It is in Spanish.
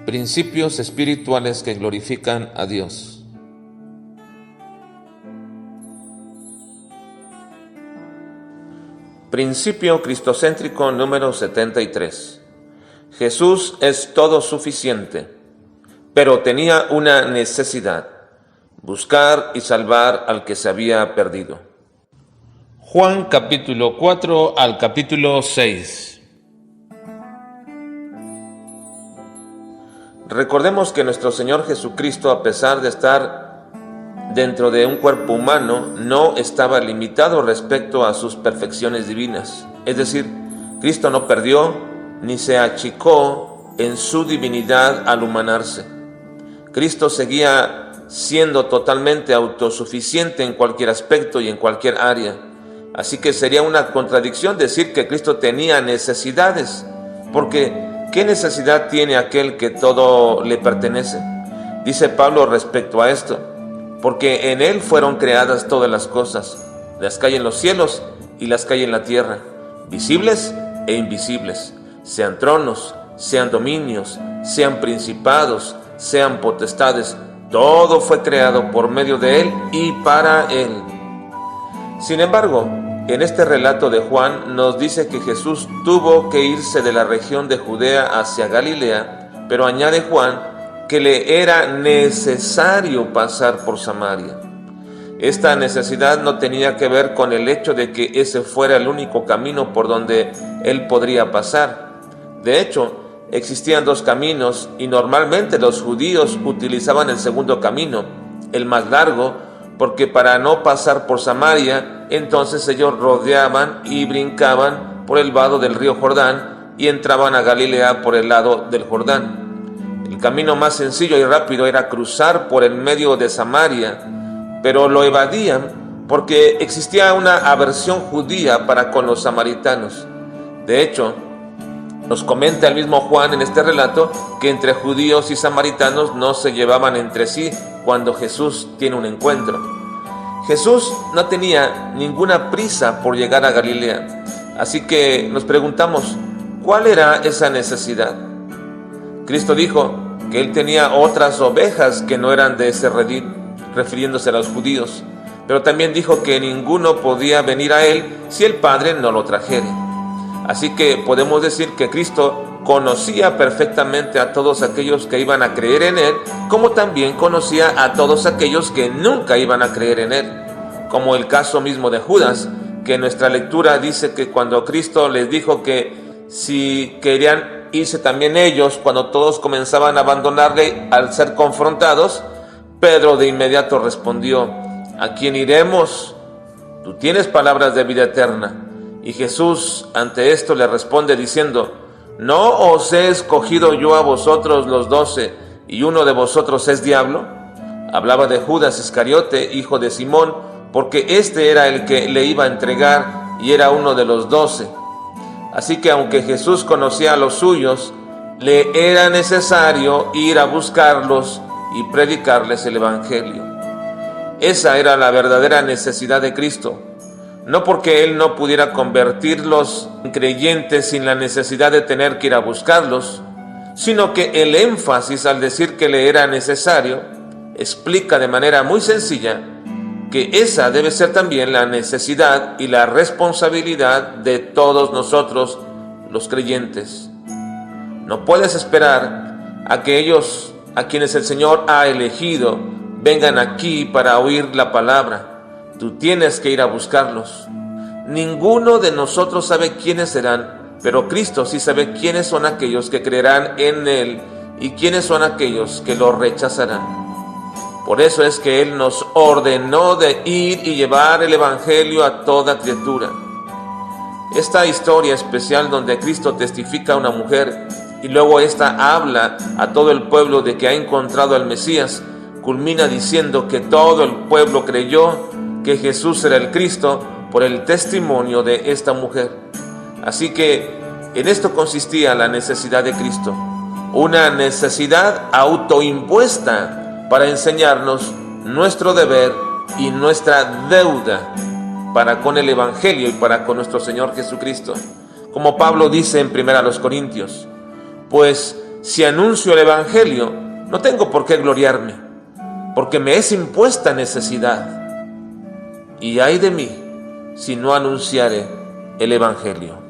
Principios espirituales que glorifican a Dios. Principio cristocéntrico número 73. Jesús es todo suficiente, pero tenía una necesidad: buscar y salvar al que se había perdido. Juan capítulo 4 al capítulo 6. Recordemos que nuestro Señor Jesucristo, a pesar de estar dentro de un cuerpo humano, no estaba limitado respecto a sus perfecciones divinas. Es decir, Cristo no perdió ni se achicó en su divinidad al humanarse. Cristo seguía siendo totalmente autosuficiente en cualquier aspecto y en cualquier área. Así que sería una contradicción decir que Cristo tenía necesidades, porque ¿qué necesidad tiene aquel que todo le pertenece? Dice Pablo respecto a esto: porque en Él fueron creadas todas las cosas, las que hay en los cielos y las que hay en la tierra, visibles e invisibles, sean tronos, sean dominios, sean principados, sean potestades. Todo fue creado por medio de Él y para Él. Sin embargo, en este relato de Juan nos dice que Jesús tuvo que irse de la región de Judea hacia Galilea, pero añade Juan que le era necesario pasar por Samaria. Esta necesidad no tenía que ver con el hecho de que ese fuera el único camino por donde él podría pasar. De hecho, existían dos caminos y normalmente los judíos utilizaban el segundo camino, el más largo, porque para no pasar por Samaria, entonces ellos rodeaban y brincaban por el vado del río Jordán y entraban a Galilea por el lado del Jordán. El camino más sencillo y rápido era cruzar por el medio de Samaria, pero lo evadían porque existía una aversión judía para con los samaritanos. De hecho, nos comenta el mismo Juan en este relato que entre judíos y samaritanos no se llevaban entre sí cuando Jesús tiene un encuentro. Jesús no tenía ninguna prisa por llegar a Galilea, así que nos preguntamos, ¿cuál era esa necesidad? Cristo dijo que Él tenía otras ovejas que no eran de ese redil, refiriéndose a los judíos, pero también dijo que ninguno podía venir a Él si el Padre no lo trajere. Así que podemos decir que Cristo conocía perfectamente a todos aquellos que iban a creer en Él, como también conocía a todos aquellos que nunca iban a creer en Él, como el caso mismo de Judas, que en nuestra lectura dice que cuando Cristo les dijo que si querían irse también ellos, cuando todos comenzaban a abandonarle al ser confrontados, Pedro de inmediato respondió: ¿a quién iremos? Tú tienes palabras de vida eterna. Y Jesús ante esto le responde diciendo: ¿no os he escogido yo a vosotros los 12 y uno de vosotros es diablo? Hablaba de Judas Iscariote, hijo de Simón, porque este era el que le iba a entregar y era uno de los 12. Así que aunque Jesús conocía a los suyos, le era necesario ir a buscarlos y predicarles el Evangelio. Esa era la verdadera necesidad de Cristo. No porque Él no pudiera convertirlos en creyentes sin la necesidad de tener que ir a buscarlos, sino que el énfasis al decir que le era necesario explica de manera muy sencilla que esa debe ser también la necesidad y la responsabilidad de todos nosotros los creyentes. No puedes esperar a que ellos, a quienes el Señor ha elegido, vengan aquí para oír la palabra. Tú tienes que ir a buscarlos. Ninguno de nosotros sabe quiénes serán, pero Cristo sí sabe quiénes son aquellos que creerán en Él y quiénes son aquellos que lo rechazarán. Por eso es que Él nos ordenó de ir y llevar el Evangelio a toda criatura. Esta historia especial donde Cristo testifica a una mujer y luego ésta habla a todo el pueblo de que ha encontrado al Mesías, culmina diciendo que todo el pueblo creyó que Jesús era el Cristo por el testimonio de esta mujer. Así que en esto consistía la necesidad de Cristo, una necesidad autoimpuesta para enseñarnos nuestro deber y nuestra deuda para con el Evangelio y para con nuestro Señor Jesucristo. Como Pablo dice en 1 Corintios, pues si anuncio el Evangelio, no tengo por qué gloriarme, porque me es impuesta necesidad. Y ay de mí si no anunciare el Evangelio.